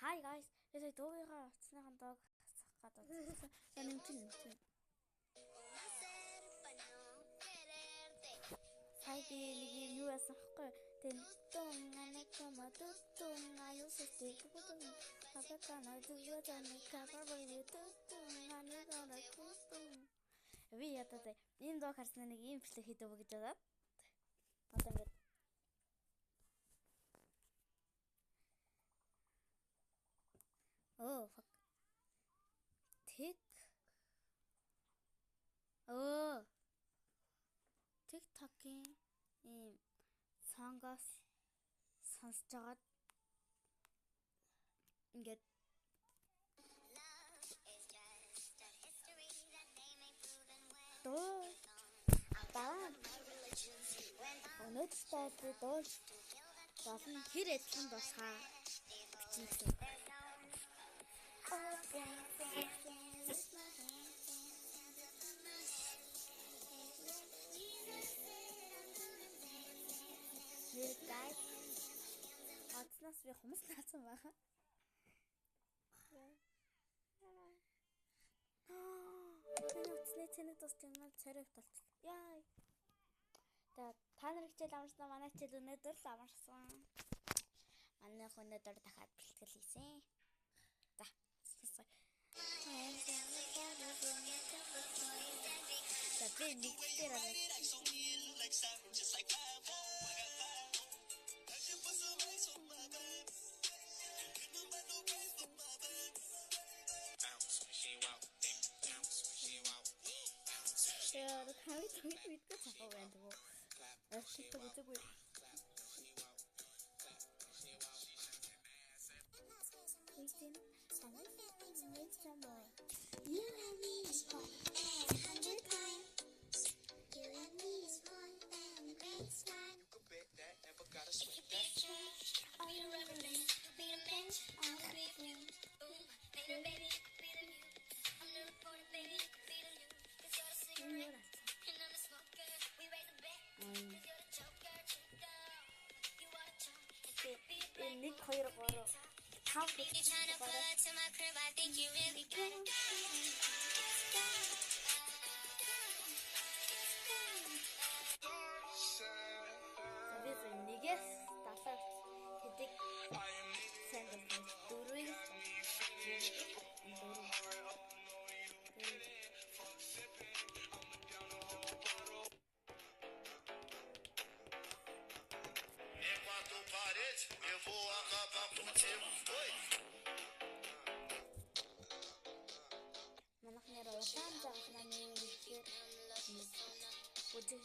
Hi guys, this is Doogiga утасныхан дог хасах гадаад. Яг нэмтэн. Сайди нэг юм юу яасан хэвгүй. Тэнтэн анакама тутун аюустэй бүгд хапакана зүгөөний кавар ютун анигара тутун. Би ятад энэ дог харснаа нэг юм флэк хийдэг гэж бодоод. Одоо ингээд oh fuck. Tick. Oh. TikTok-ийн ийм сонгоос сонсож байгаад ингээд доо дараа өнөөдөр дуулж болон хэр адилхан босхаа бичсэн. Guys, одснаас би хүмүүс наасан байгаа. Цэнийг тусдаг юм царайг толцлоо. Яа. Та нар хичээл амарсан манай хичээл өнөөдөр л амарсан. Манай өнөөдөр дахиад бэлтгэл хийсэн. За. За би нэг дээр Yeah, the carry to me with the top of it. Let's keep the way. Waiting, I need some more. You and me is fun 100 times. You and me is one and a great smile. You could bet that, never gotta sweat that. Are you reveling? Be a bench on the big wing. Boom, baby, baby, be the new. I'm the reporter, baby, be the new. And I'm a smoker. We raise a bet. Cause you're the joker, chica. You are the chunk. And Nick хоёр гоо. How did you trying to pull up to my crib? I think you really got it. So this is Niggas. That's our critic. Send us stories. Eu vou acabar contigo. Oi. Manaknya rotan jangan nanya mikir. Wajib.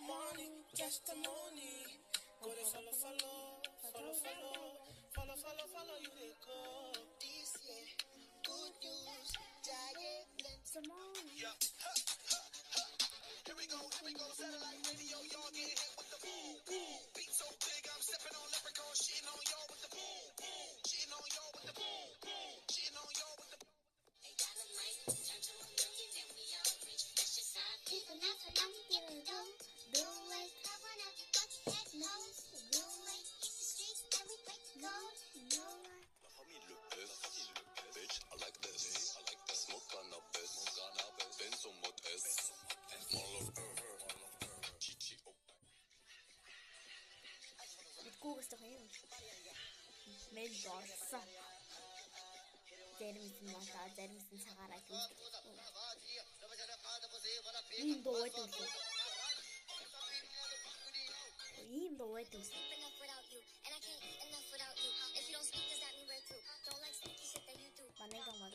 Morning, just a morning. Go to follow, you they go. This year, good news, giant. Yeah. Here we go, satellite radio, y'all get hit with the boom, boom. Beat so big, I'm stepping on leprechaun, shitting on y'all with the boom, boom. Shitting on y'all with the boom, boom. Shitting on y'all with the boom. They got a mic, turn to a million, then we all rich. That's just how people not for them, give it go. Do it, cover up, you got your head nose. Do it, hit the streets, and we break the code. Do it. La famille le pèse, bitch, I like this. I like the smoke cannabis, Benz on mode S. Small of her, GTO. Google toch heel. Mijn borsa. Dermizin mata, dermizin sagara kus. Ийм дуу байдгүй. Ийм дуу байдгүй. Манайга маа.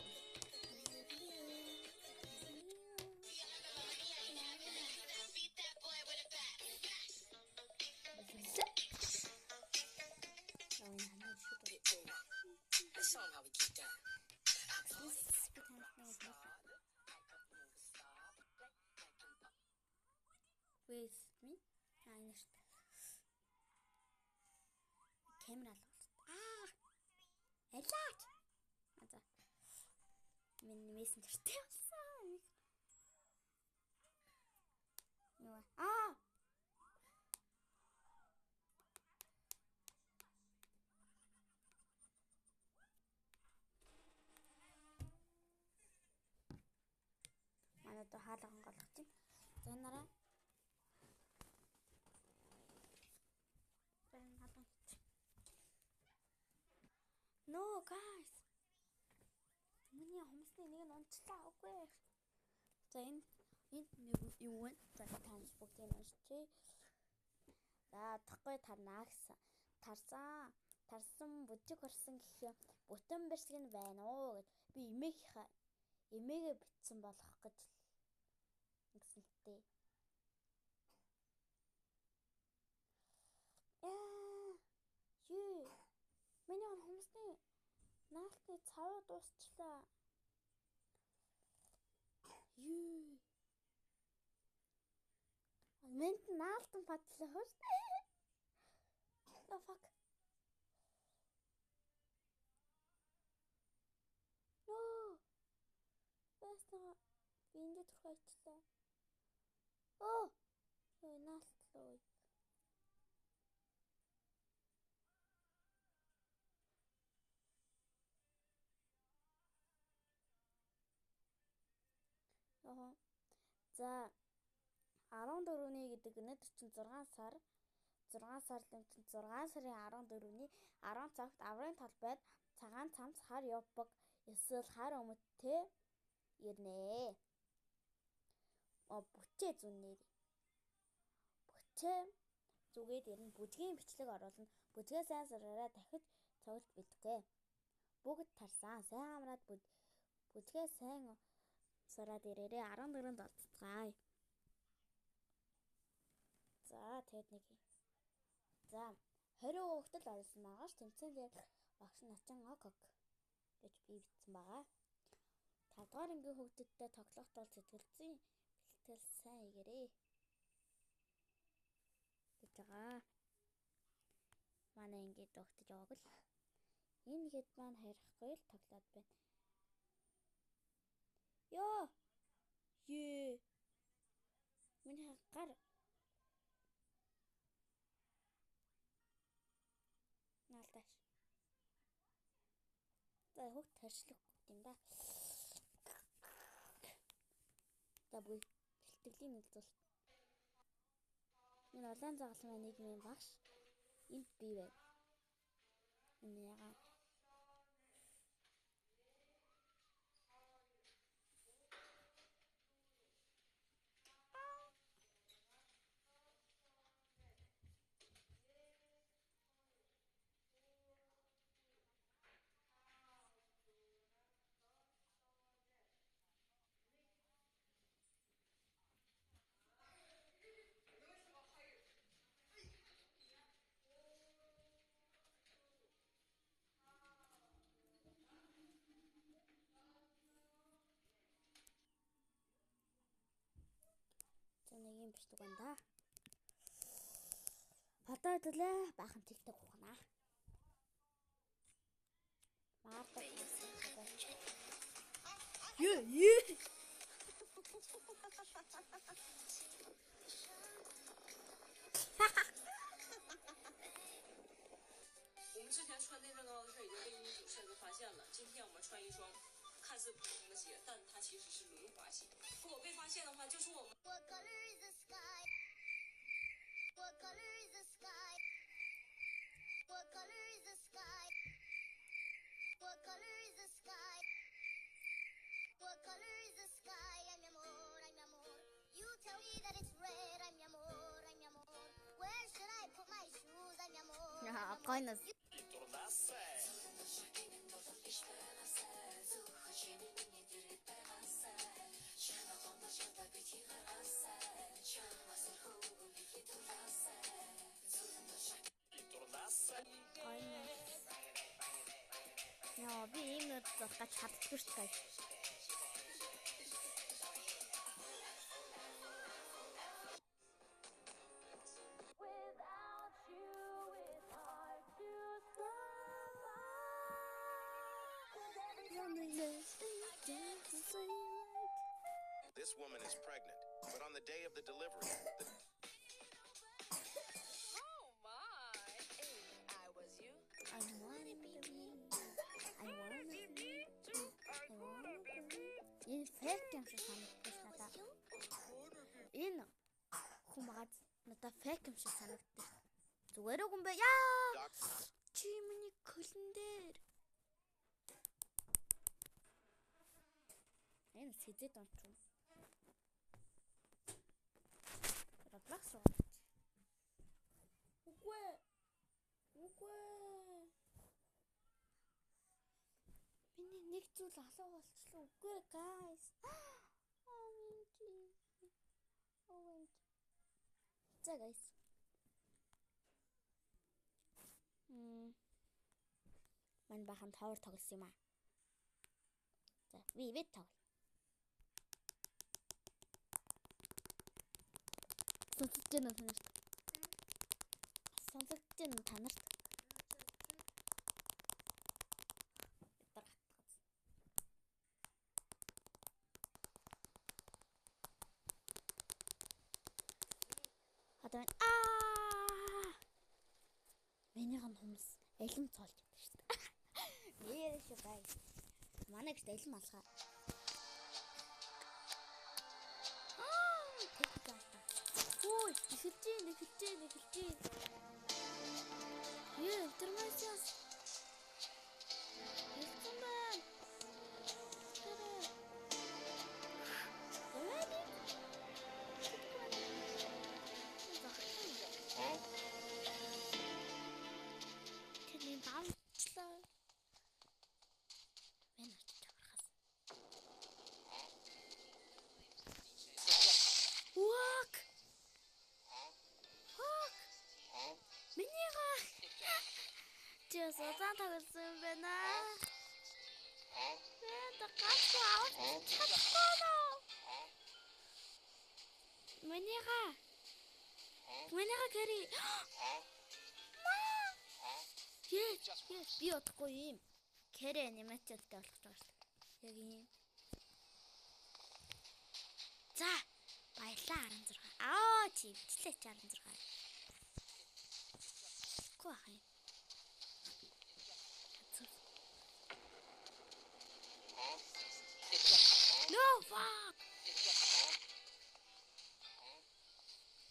on how we get down. Би танилцсан юм. Wait me. Энэ шүү дээ. Камера л бол. Алаач. За. Миний мессенжертэй болсон. Юу манай то хаалган голох чинь. За нараа. No guys. Миний хүмүүсний нэг нь унцлаа үгүй. За энэ юу вэ? За таньж бүгдийг уншчээ. За тахгүй тарсан бүжиг хорсон гэх юм бүтэн бэрсэг нь байна уу гэд би эмээгээ битсэн болох гэж нэгсэлтэй. Миний хүмүүсний наалтны цавуу дуусчлаа. Мент наалтан падлаа хөөс. The fuck. No. Бasta бинди турхайчлаа. Наалтлаа. За 14-ний гэдэг өнөөдөр чинь 6 сар лэмтэн 6 сарын 14-ний 10 цагт аврын талбайд цагаан цамц хар явбаг эсвэл хар өмдтэй ирнэ. Бүчээ зүнээр. Бүчээ зүгээд ирнэ. Бүжгийн бичлэг оруулна. Бүжгээ сайн сураараа дахиж цогт бэлдгээ. Бүгд тарсан. Сайн амраад бүжгээ сайн сураад ирээрээ 14-нд олцгаая. За тэгэд нэг. За 20 хүүхдэл оруулсан байгаа ш. Тэмцээнд багш начин ок гэж би бичсэн байгаа. 5 дугаар ангийн хүүхдүүдтэй тоглох тул сэтгэлзэн бэлтгэл сайн игээрээ гэж байгаа. Манай ингээд өгтөж яваг л. Энэ хэд маань харихгүй л тоглоод байна. Миний гар наалташ. За хөвт таршлах юм да. За бүгд бэлтгэлийн нөлөөлөлт. Энэ улаан загалмай нийгмийн багш энд бий байв. Энэ яга. Нэг юм бичдэг байна да. Фото төлөө баахан TikTok ухнаа. Маарта.我们之前穿内增高的事已经被女主甚至发现了。今天我们穿一双看似普通的鞋，但它其实是轮滑鞋。如果被发现的话，就是我们。What color is the sky? What color is the sky? What color is the sky? What color is the sky? What color is the sky? I'm your amor. You tell me that it's red. I'm your amor. Where should I put my shoes? I'm your amor. Койноос. Яа би ийм нэр зурх гэж хаддаггүй шүү дээ. This woman is pregnant, but on the day of the delivery, Oh my! Hey, I was you. I wanna be me. I wanna be me too. I wanna be me. Энэ фейк юм шиг санагдаж надаа. Энэ хүмүүс надаа фейк юм шиг санагддаг. Зүгээр үг юм бэ? Яа! Чи миний колон дээр. Энэ сэдэд онцгой. Roblox руу. Үгүй. Миний нэг зүйл алга болчихлоо. Үгүй guys. За guys. Мань бахан тавар тоглосон юм аа. За, вид тоглоо. Сонсогдож байна уу танарт? Сонсогдож байна уу танарт? Одоо миний хан хүмүүс элем цолж байдаг шүү дээ. Нэрэж бай. Манай гэрт элем алхаа. Ой, эхэлж. Термосяс. Хэлсэн байна. Тэний бамчлаа. Мен очиж аврахаас. Вак. Минийга. Тэс удаан тоглосон байна. Тэ гацгүй авах чадахгүй. Минийга гэри. Yes, би удахгүй юм. Кэрэ анимацтай болох гэж байна. Яг юм. За, баялаа 16. Чивчлээ 16. Кох юм. No fuck.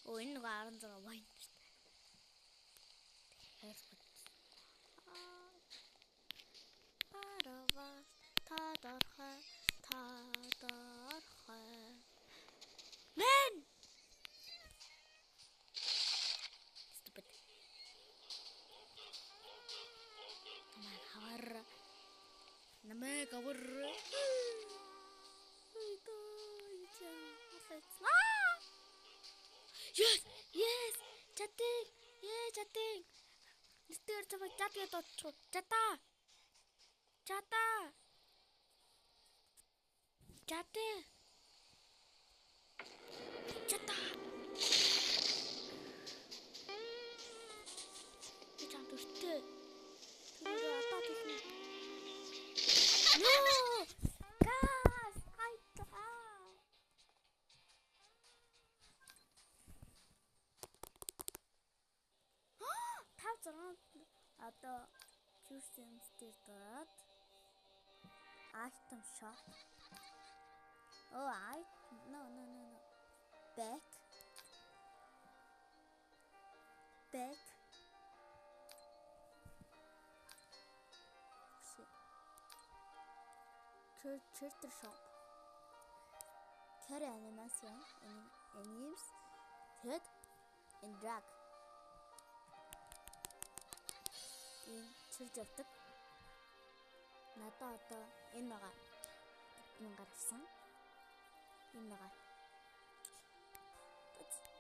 Оо энэ нэг 16 вайн шүү дээ. Аравас тадархай. Мен. Stupid. Намайг авар. Yes. Chatting. Нэтээр чамайг чатгээд очих. Чата. Би чамд өртөө. Түрүү атаа төлнө. No! Guys, тав зургаан одоо choose дээр item shop. Oh, no. Back. Character shop. Carry animation, animes, head, and drag. Энэ чирж явдаг. Надаа одоо энэ байгаа. Энэ гарсан. Энэ байгаа.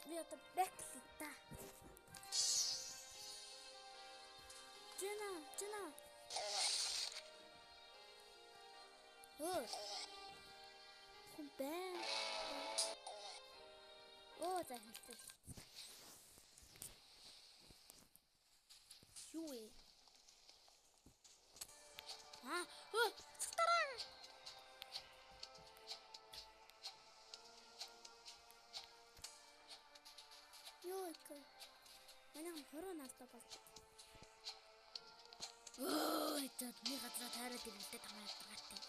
Би одоо бэклик та. Жина. Өө. Хүн бай. Оо за хэлсэн. Юу вэ? Өө, цутараа. Ёо икэ. Манай хороо наалтаа болдог. Өө, эцэд нэг газараа тайраад ирэлдээ тамаа ятгаатай.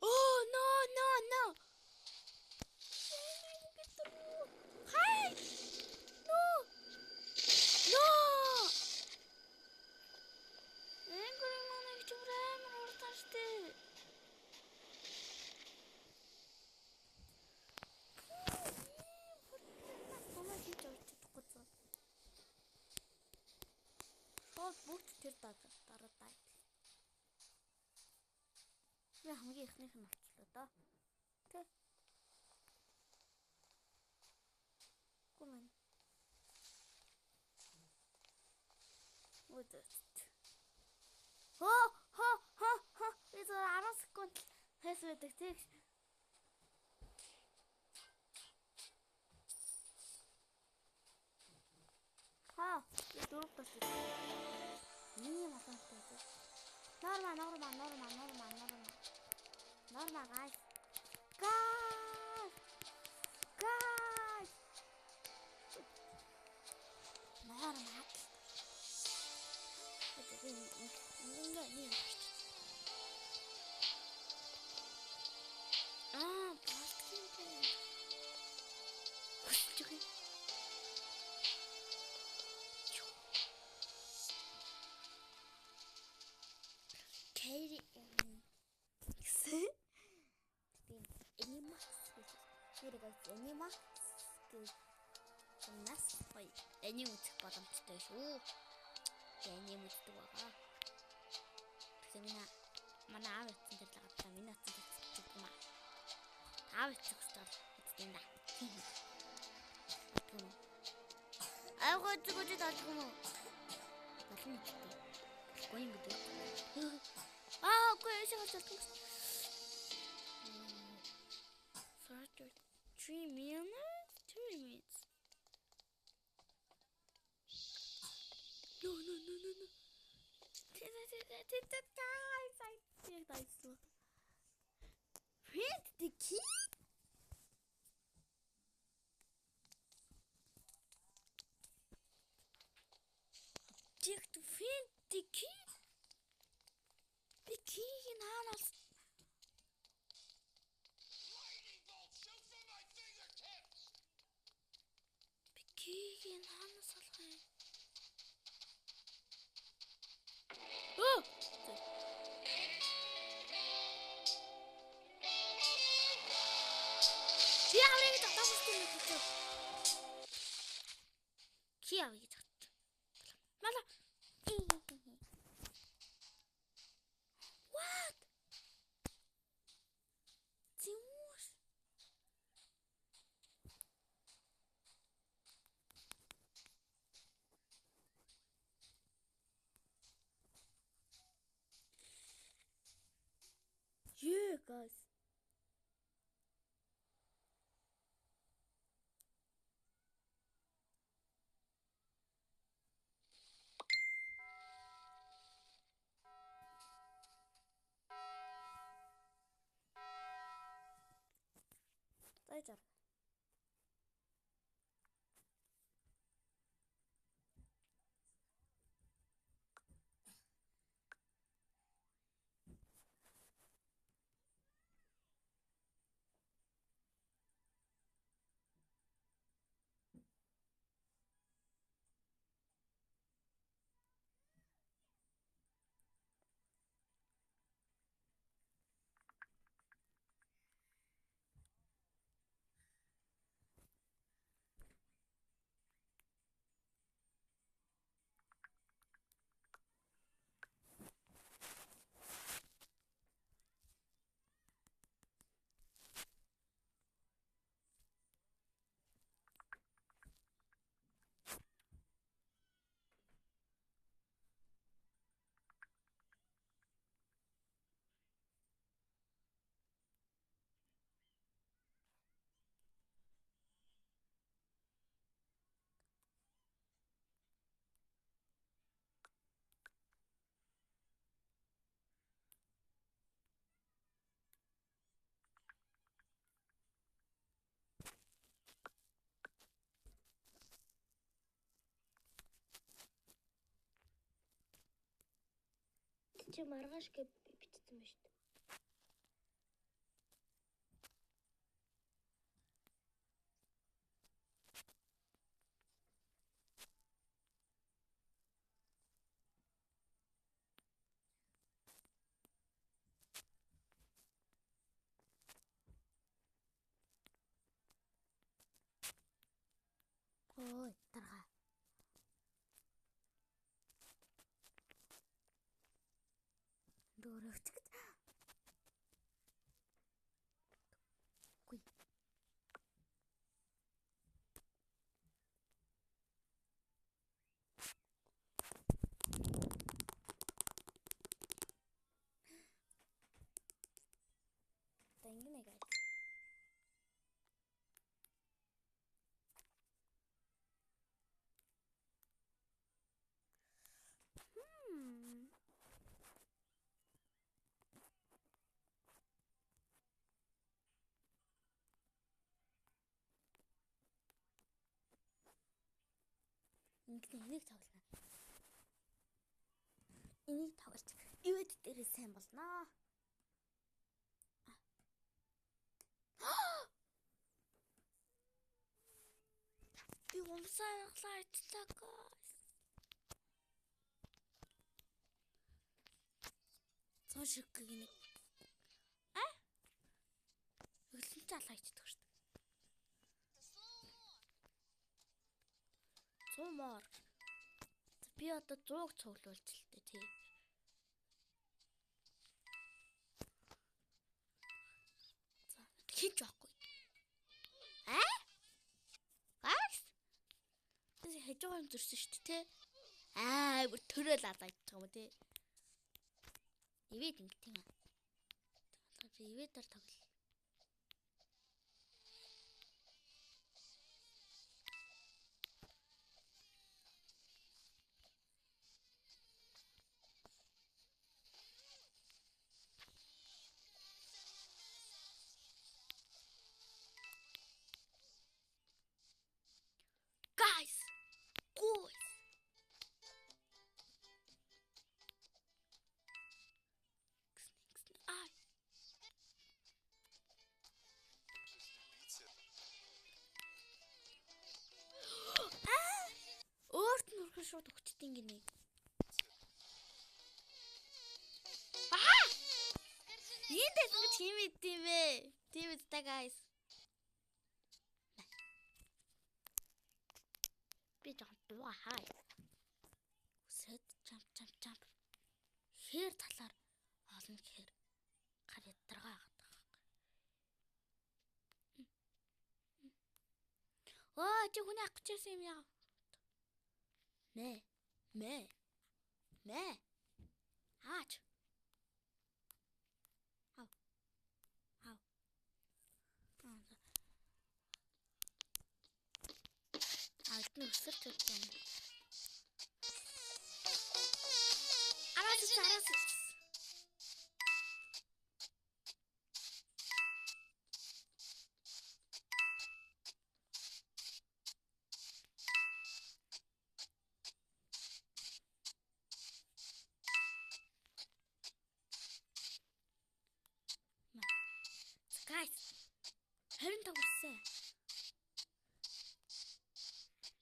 Oh no no no. Hi. No. No. Энгэрийн манай чимрээ мөрөөр штэ. Намайг хийж авч чадахгүй зөө. Шууд бүгд тэр дараа таа. Би хамгийн ихнийх нь авчлаа да. Тэ. Гүмэн. Үдэт. Хо. Би зөв 10 секунд хэс байдаг тийм. Би дөрөв тасч. Ийм асуулттай. Норма guys. Норма. Katie Animax нас гоё аним үзэх боломжтой шүү. Аним үздэг байгаа. Тэгэхээр манай аав утсан дээр л гадлаа миний утсан дээр үздэг юм аа. Аав утсан гэж үздэг юм да. Аавгаа зүгж таадах юм уу? Болно гэдэг. Гоё юм гэдэг. Үгүй яшаа болчихсон. 3 minutes? 2 minutes. No. Guys, I think that's so. Print the key? Check to print the key? The key in Arnold. Lightning bolt shoot from my fingertips. The key in Arnold. Oh! What? Тимур. Yeah, guys. Later. чи маргааш гэж бичсэн байна шүү дээ. Ой, тарга. Дөөрөвч гэж. Гүй. Тэнгэнэ гэж. Энийг тоглоно. Энийг тоглож ивэд дээр сайн болноо. Би умсаалаа ицлээ. Цаашиг гинэ. Өглөн цаалаа ичдэг шүү дээ. Цумаар. Би одоо 100-г цуглуулж л дээ тий. За, хийж байхгүй. Гайс. Би хийж байгаа юм зүрсэн шүү дээ тий. Бүр төрөөл алаад байгаа юм тий. Ивэд ингэ тийм аа. Би ивэдээр тоглол. Guys. Ай. Өөрт нүрхэн шууд өгчтiin гинэ. Энд ингэж хим идэв вэ? Тийм үстэй guys. Би жоохон дуу хай. Үсэд jump. Хэр талаар олон гэхээр гар ядаргаа хадаг. Чи хүний ах гэжсэн юм яа. Мэ. Аач. Хав. Эдний өсөрч байна. Араас. Guys. 25 хүрсэн.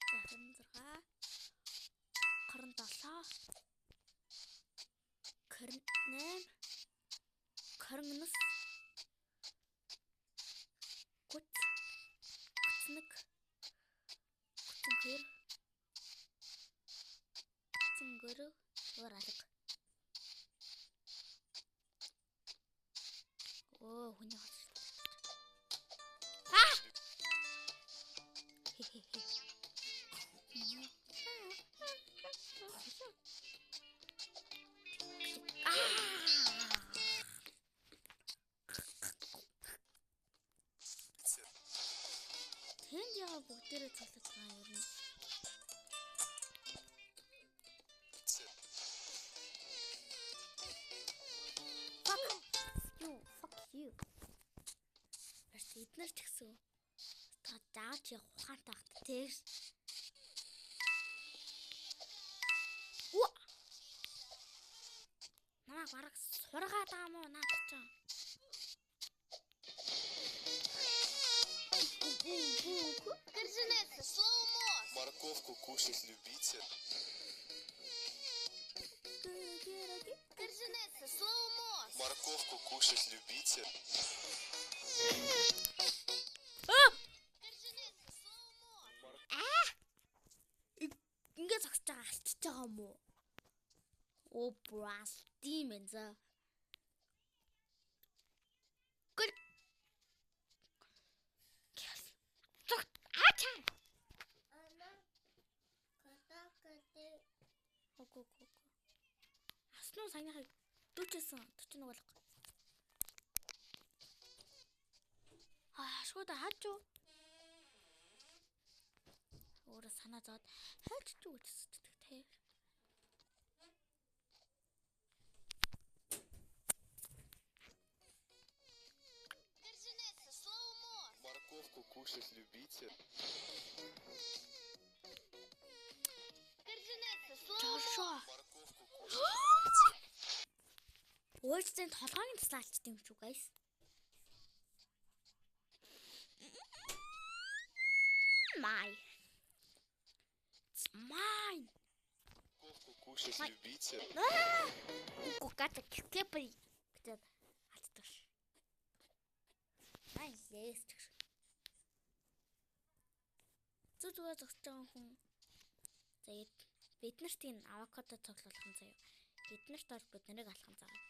За 26 27 28 29 32 варалг. Оо хүний хол. Тэнд яа бүгдээрээ цалж байгаа юм. Fuck you. Эднэр ч гэсэн та дааж ухаантай хат тийш. Намайг бараг сургаад байгаа мó наад чинь. Коржинесса, слоумо. Морковку кушать любите? Коржинесса, слоумо. Морковку кушать любите? Коржинесса, слоумо. Ингээд зогсож байгаа алчиж байгаа юм уу? Оо брас тийм ээ за. Гүр. Ачаа. Окей. Аснуу саяхыг 41 болох. Шууд хаач юу? Өөрөө санаа зоод хаач ч үгүй зүсдэг те. Коржинесса, слоумо. Морковку кушать любите? Коржинесса, слоумо. Жошоо. Морковку кушать. Өөрсдөө толгойн туслаа алчдаг юм шүү guys. Май. Морковку кушать любите? Гуката кепри гэдэг алцдаг ш. Ай лээс ч. Зүгээр зогсож байгаа хүн. За бид нарт энэ авокадо цуглуулах нь заяа. Бид нарт бол бид нарыг алах нь заяа.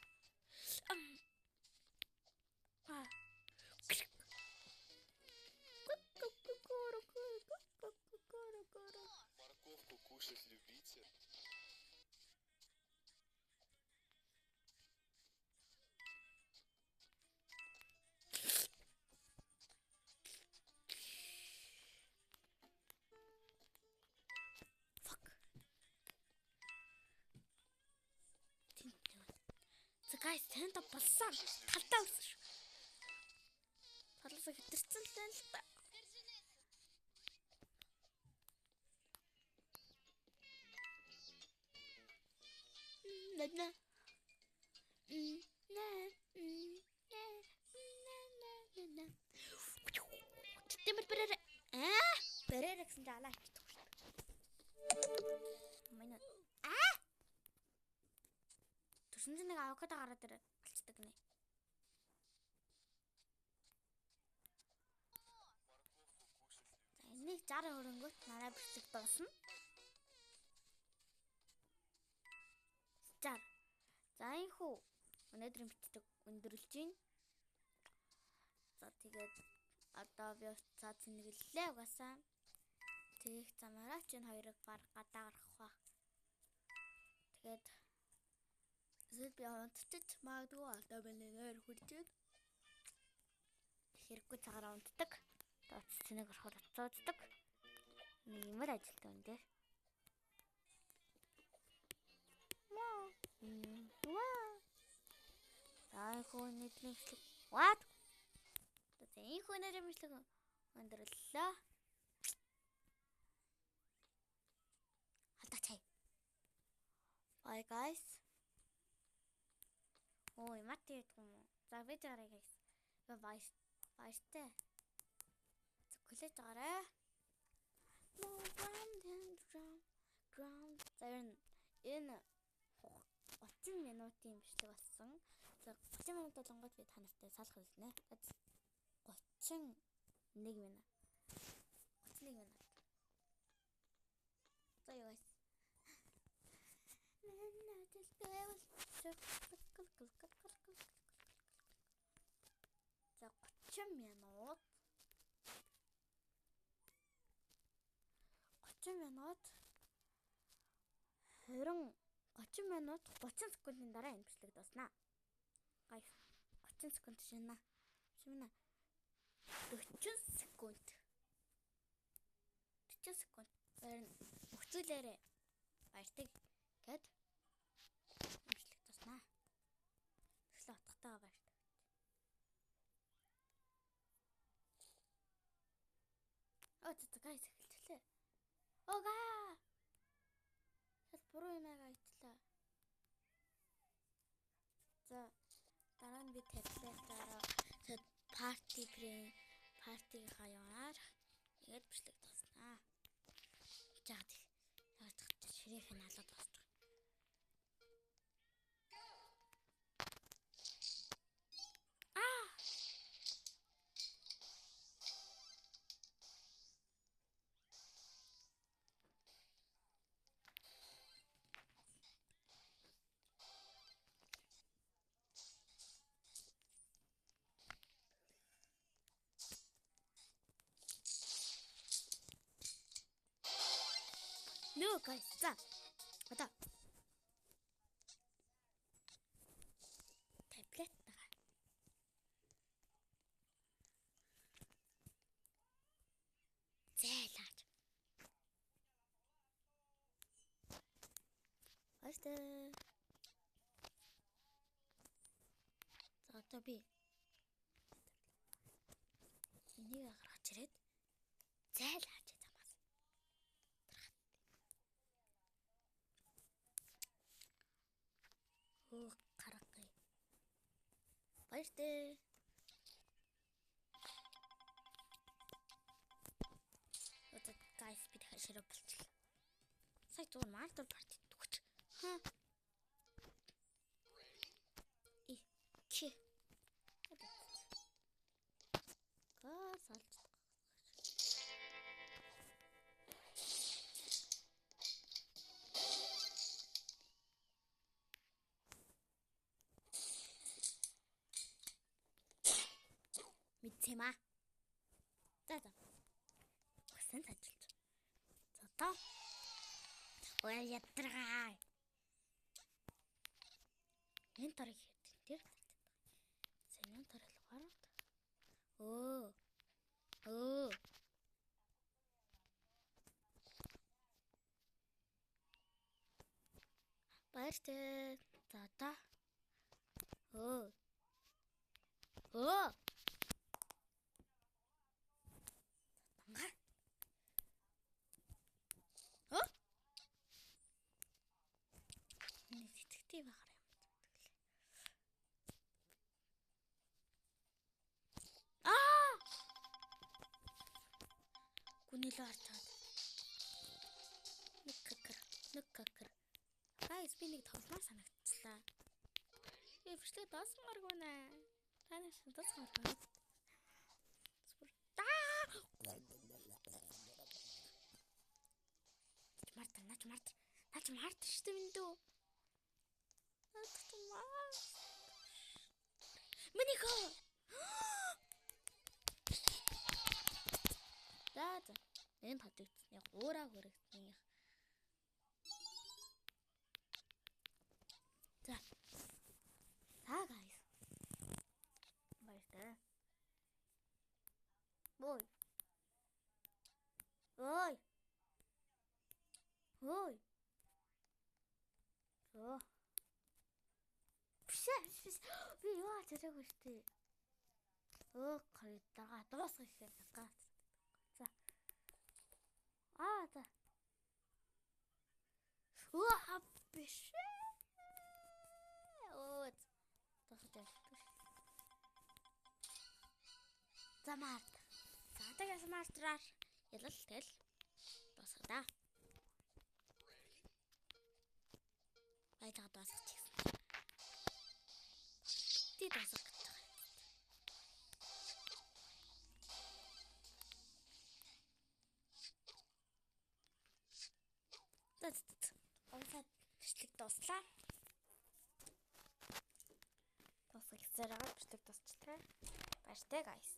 Морковку кушать любите? Guys, тэнд болсон. Талдаа өссөн шүү. Талаасаа хитэрсэн л байна л та. Нэ. Тэмэр бэрэр. Бэрэр гэсэн жаалаа хийдэг шүү. Манай. Төрсөн нэг авокадо гараад ирээ алцдаг нэ. За энийг 60 хөрөнгөт манай бичиг дуусна. 60. За энэ хүү өнөөдрийн бичиг өндөрлж гин. За тэгээд одоо би цаа цэнэглэлээ угаасаа. Тэгэх замаараа чинь хоёрыг баг гадаа гарах ба. Тэгээд эсвэл би унтчих магадгүй одоо би нэр хүрчээд хэрэггүй цагаараа унтдаг. Тооц цэнийг орохоор уцааддаг. Нэг юм л ажилтаа энэ дээр. За хөө нэтрэмшлэг. What? За энэ хөө нэтрэмшлэг өндөрлөө. Хатаач. Bye guys. Ой, мати юм. За би жаарай guys. Баяртай. Цогцолж байгаарай. Ground. За энэ 30 минутын бичлэг болсон. За 30 минут болгоод би та нартай салах хэлнэ. 31 минут. 31 минут. За юу guys. За 30 минут. 30 минут 30 секундын дараа энэ бичлэг дуусна. Гайс 30 секунд шинэ. 40 секунд. 40 секунд. Баяр өгцүүлээрээ. Баяртай гэд бичлэг дуусна. Тэглээ утгатайгаа баяртай. За гайс эхэлчихлээ. Ога. Шал буруу юм аа итлээ. би таблетаараа партигийнхаа яваар ингээд бичлэг тооснаа. Жаад их ширээ финалууд босч байгаа. No guys, за. Одоо таблет байгаа. Зайлаач. Баяртай. За одоо би энийг гаргаж ирээд зайлаач замаас. Оо гаргая. Баяртай. Одоо guys би дахиад ширээ болчихлоо. Сая зүгээр мартер парти төгч. Чи. Газ алж. Мэдсэма. За. Басан тажилж. За тоо. Ой ятргаа. Энэ тарих тэр. Сэнэн тарих гараад. Оо. Баяртай. За та. Оо. Танга. Нэг сэтгэвтэй багаар юм. Гүнэлөө харчаад. Нэг какер. Гайс би нэг тогломоор санагдчихлаа. Би бичлэг доосон гаргүй нэ. Танай шин доосон гаргүй. Нач март штэ миндүү. Минийхо. За. Энэ татагдсан. Уураа хүрэгсэн. За. Guys. Баяртай. Ой. Оо. Биш. Би яа зэрэг штэ. Гой дага дуусгах их гад. За. За. Биш. Тохтой. Замарт. Затаг смартраар ялал тэл. Дуусгада. Баялаг дуусгачих гэсэн. Ти дуусгах гэж байгаа. Онцод бичлэг дуслаа. Дуусгах зэрэг бичлэг дуусчихлаа. Баяртай guys.